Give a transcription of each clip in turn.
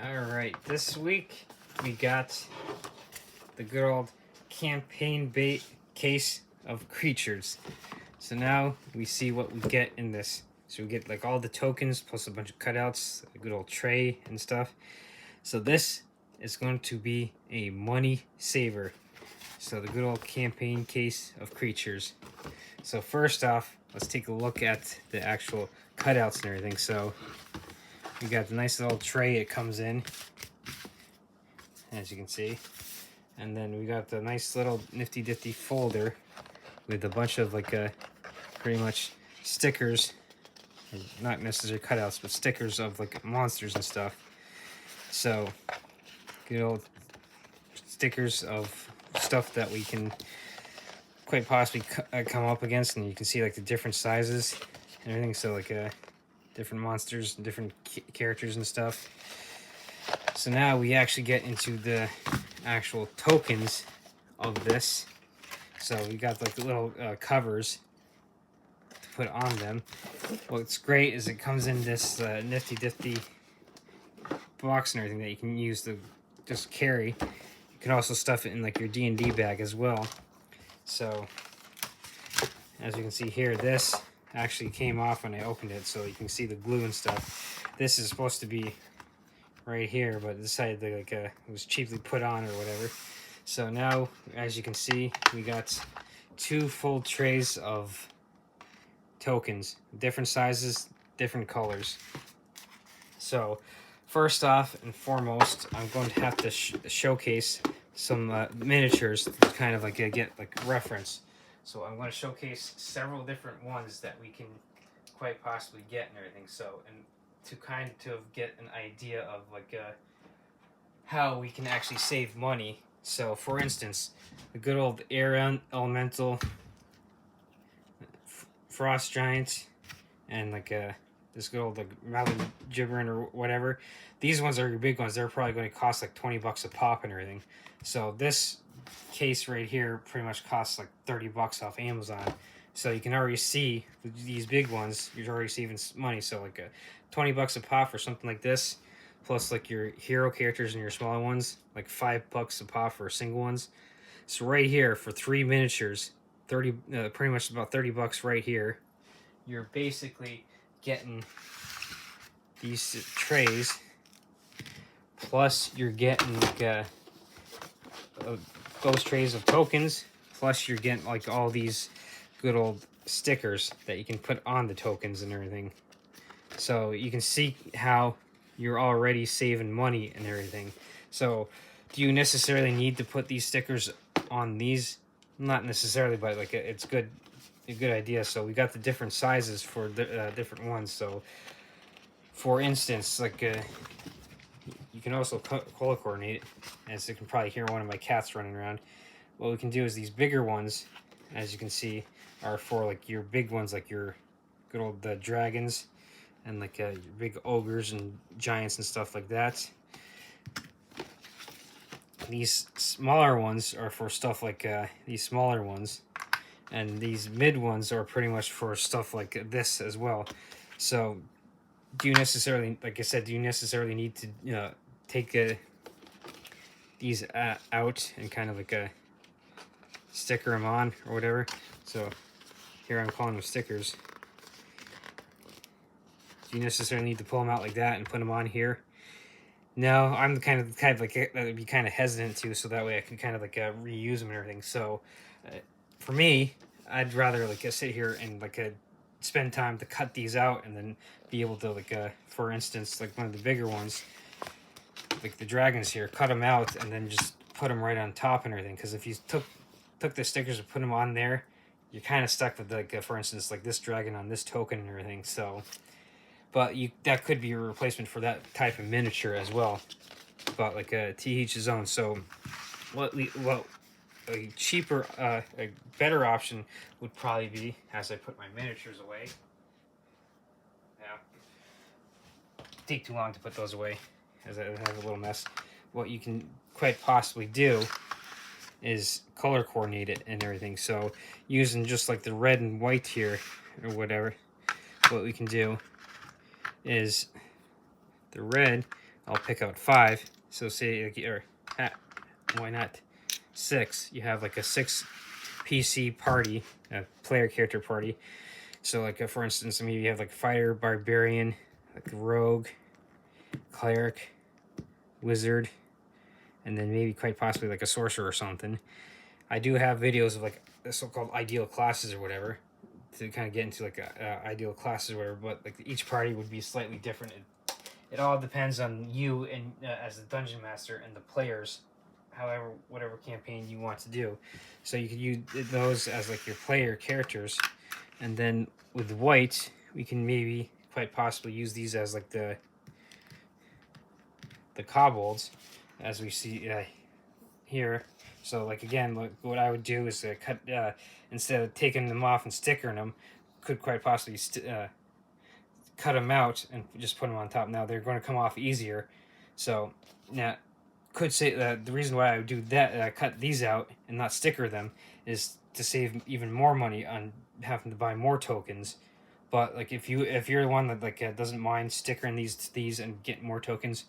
Alright, this week we got the good old campaign bait case of creatures. So now we see what we get in this. So we get like all the tokens plus a bunch of cutouts, a good old tray and stuff. So this is going to be a money saver. So the good old campaign case of creatures. So first off, let's take a look at the actual cutouts and everything. So we got the nice little tray it comes in, as you can see. And then we got the nice little nifty ditty folder with a bunch of like pretty much stickers, not necessarily cutouts, but stickers of like monsters and stuff. So good old stickers of stuff that we can quite possibly come up against, and you can see like the different sizes and everything. So like different monsters and different characters and stuff. So now we actually get into the actual tokens of this. So we got like the little covers to put on them. What's great is it comes in this nifty ditty box and everything that you can use to just carry. You can also stuff it in like your D&D bag as well. So as you can see here, this actually came off when I opened it, so you can see the glue and stuff. This is supposed to be right here, but decided to like it was cheaply put on or whatever. So now, as you can see, we got 2 full trays of tokens, different sizes, different colors. So first off and foremost, I'm going to have to showcase some miniatures to kind of like get like reference. So I'm going to showcase several different ones that we can quite possibly get and everything. So, and to kind of get an idea of like how we can actually save money. So for instance, the good old air elemental, frost giant, and like this good old like Malin Gibberin or whatever. These ones are your big ones. They're probably going to cost like $20 a pop and everything. So this case right here pretty much costs like $30 off Amazon. So you can already see these big ones. You're already saving money. So like $20 a pop for something like this, plus like your hero characters and your smaller ones, like $5 a pop for single ones. So right here for 3 miniatures, pretty much about $30 right here. You're basically getting these trays, plus you're getting like those trays of tokens, plus you're getting like all these good old stickers that you can put on the tokens and everything. So you can see how you're already saving money and everything. So do you necessarily need to put these stickers on these? Not necessarily, but like it's a good idea. So we got the different sizes for the different ones. So for instance, like you can also color coordinate it, as you can probably hear one of my cats running around. What we can do is these bigger ones, as you can see, are for like your big ones, like your good old dragons and like your big ogres and giants and stuff like that. These smaller ones are for stuff like these smaller ones, and these mid ones are pretty much for stuff like this as well. So do you necessarily, like I said, do you necessarily need to take these out and kind of like sticker them on or whatever? So here I'm calling them stickers. Do you necessarily need to pull them out like that and put them on here? No, I'm the kind of like that would be kind of hesitant to, so that way I can kind of like reuse them and everything. So for me, I'd rather like sit here and like spend time to cut these out and then be able to like for instance, like one of the bigger ones, like the dragons here, cut them out and then just put them right on top and everything. Because if you took the stickers and put them on there, you're kind of stuck with like for instance, like this dragon on this token and everything. So but that could be a replacement for that type of miniature as well. But like to each his own. So what a cheaper, a better option would probably be, as I put my miniatures away. Yeah, take too long to put those away, as I have a little mess. What you can quite possibly do is color coordinate it and everything. So using just like the red and white here or whatever, what we can do is the red I'll pick out 5. So say, like, or why not 6? You have like a 6 PC party, a player character party. So like for instance, maybe you have like fighter, barbarian, like rogue, cleric, wizard, and then maybe quite possibly like a sorcerer or something. I do have videos of like the so-called ideal classes or whatever to kind of get into like ideal classes or whatever, but like each party would be slightly different. It all depends on you and as the dungeon master and the players, however, whatever campaign you want to do. So you could use those as like your player characters, and then with white, we can maybe quite possibly use these as like the kobolds, as we see here. So like again, what I would do is cut instead of taking them off and stickering them, could quite possibly cut them out and just put them on top. Now they're going to come off easier. So now could say that the reason why I would do that, cut these out and not sticker them, is to save even more money on having to buy more tokens. But like if you're the one that like doesn't mind stickering these and getting more tokens,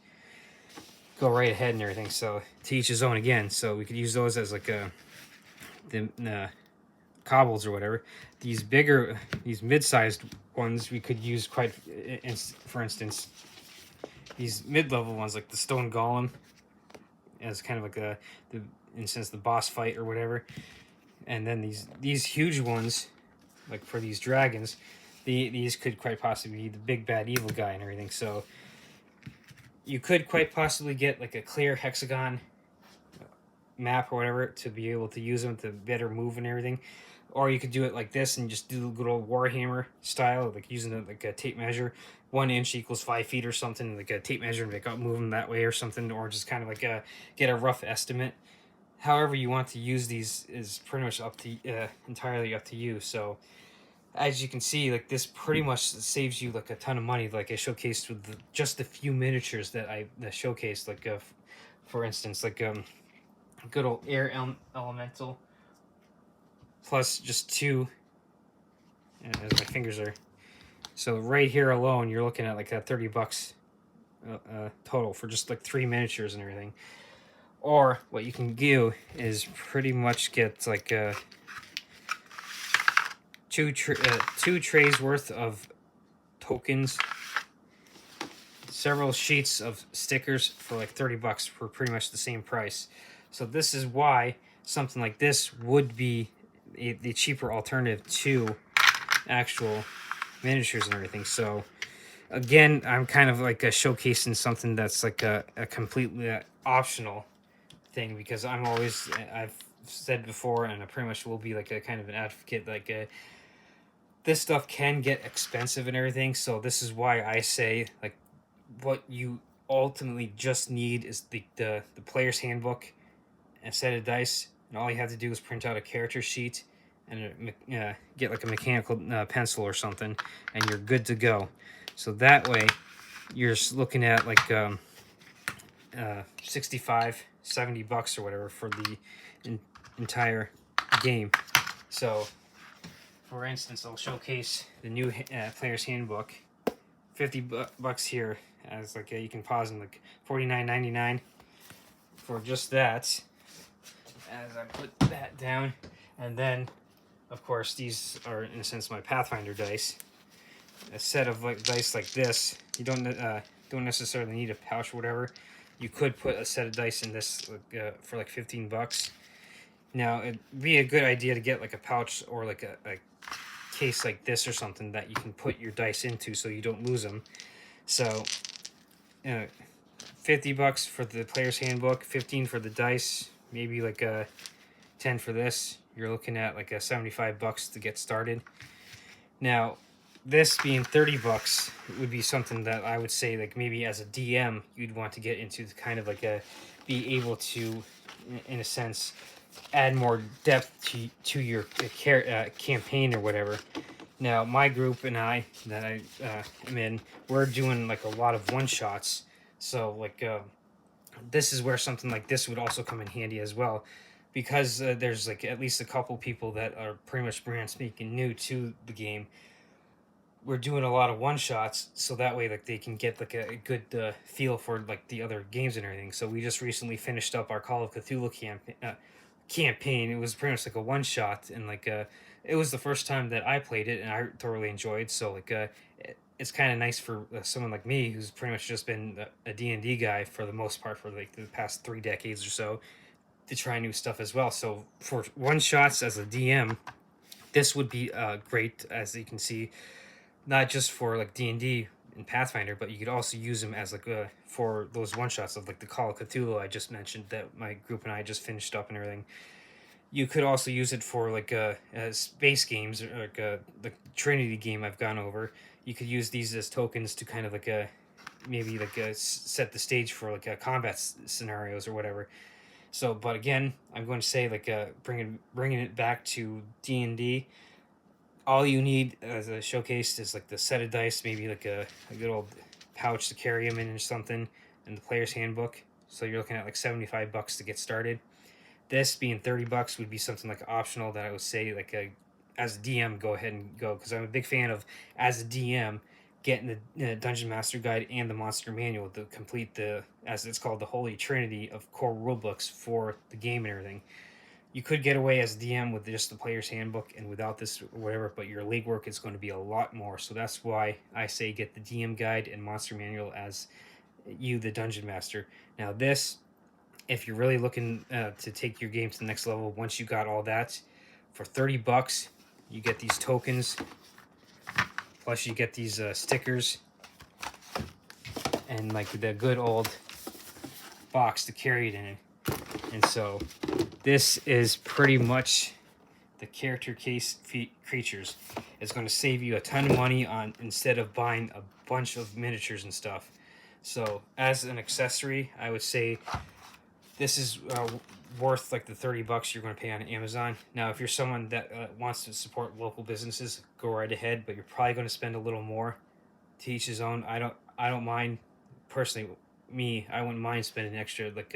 go right ahead and everything. So to each his own again. So we could use those as like the cobbles or whatever. These bigger, these mid-sized ones, we could use quite. For instance, these mid-level ones like the stone golem, as kind of like in a sense the boss fight or whatever. And then these huge ones, like for these dragons, these could quite possibly be the big bad evil guy and everything. So you could quite possibly get like a clear hexagon map or whatever to be able to use them to better move and everything. Or you could do it like this and just do the good old Warhammer style, like using like a tape measure. 1 inch equals 5 feet or something, like a tape measure and make up move them that way or something, or just kind of like get a rough estimate. However you want to use these is pretty much up to entirely up to you. So as you can see, like this pretty much saves you like a ton of money. Like I showcased with just a few miniatures that I showcased, like for instance, like good old air elemental, plus just 2, as my fingers are. So right here alone, you're looking at like that $30 total for just like 3 miniatures and everything. Or what you can do is pretty much get like two trays worth of tokens, several sheets of stickers for like $30 for pretty much the same price. So this is why something like this would be the cheaper alternative to actual miniatures and everything. So again, I'm kind of like showcasing something that's like a completely optional thing, because I've said before, and I pretty much will be like a kind of an advocate, like this stuff can get expensive and everything. So this is why I say like what you ultimately just need is the player's handbook and a set of dice, and all you have to do is print out a character sheet and get like a mechanical pencil or something, and you're good to go. So that way you're looking at like $65-70 or whatever for the entire game. So for instance, I'll showcase the new player's handbook. $50 here, as like you can pause in like $49.99 for just that. As I put that down, and then of course these are in a sense my Pathfinder dice. A set of like dice like this. You don't necessarily need a pouch or whatever. You could put a set of dice in this for like $15. Now it'd be a good idea to get like a pouch or like a case like this or something that you can put your dice into so you don't lose them. So $50 for the player's handbook, 15 for the dice, maybe like a 10 for this. You're looking at like a $75 to get started. Now this being $30 would be something that I would say like maybe as a DM you'd want to get into, to kind of like be able to in a sense add more depth to your campaign or whatever. Now my group and I that I am in, we're doing like a lot of one-shots. So like this is where something like this would also come in handy as well, because there's like at least a couple people that are pretty much brand speaking new to the game. we're doing a lot of one shots, so that way like they can get like a good feel for like the other games and everything. So we just recently finished up our Call of Cthulhu campaign. It was pretty much like a one shot, and like it was the first time that I played it, and I thoroughly enjoyed. So like it's kind of nice for someone like me who's pretty much just been a D&D guy for the most part for like the past 3 decades or so, to try new stuff as well. So for one shots as a DM, this would be great, as you can see, not just for like D&D and Pathfinder, but you could also use them as like for those one shots of like the Call of Cthulhu I just mentioned that my group and I just finished up and everything. You could also use it for like space games, or like the Trinity game I've gone over. You could use these as tokens to kind of like maybe like set the stage for like combat scenarios or whatever. So, but again, I'm going to say like bringing it back to D&D. All you need as a showcase is like the set of dice, maybe like a good old pouch to carry them in or something, and the player's handbook. So you're looking at like $75 to get started. This being $30 would be something like optional that I would say like as a DM go ahead and go, because I'm a big fan of, as a DM, getting the Dungeon Master Guide and the Monster Manual to complete the, as it's called, the Holy Trinity of core rulebooks for the game and everything. You could get away as DM with just the player's handbook and without this or whatever, but your legwork is going to be a lot more. So that's why I say get the DM guide and monster manual as you, the dungeon master. Now this, if you're really looking to take your game to the next level, once you got all that, for $30, you get these tokens. Plus you get these stickers and like the good old box to carry it in. And so this is pretty much the character case creatures. It's going to save you a ton of money on, instead of buying a bunch of miniatures and stuff. So as an accessory, I would say this is worth like the $30 you're going to pay on Amazon. Now, if you're someone that wants to support local businesses, go right ahead, but you're probably going to spend a little more. To each his own. I don't mind, personally, me, I wouldn't mind spending an extra like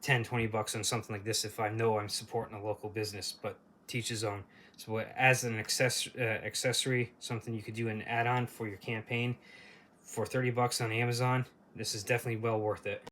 $10-20 on something like this if I know I'm supporting a local business, but teach his own. So as an accessory, something you could do an add-on for your campaign for $30 on Amazon, this is definitely well worth it.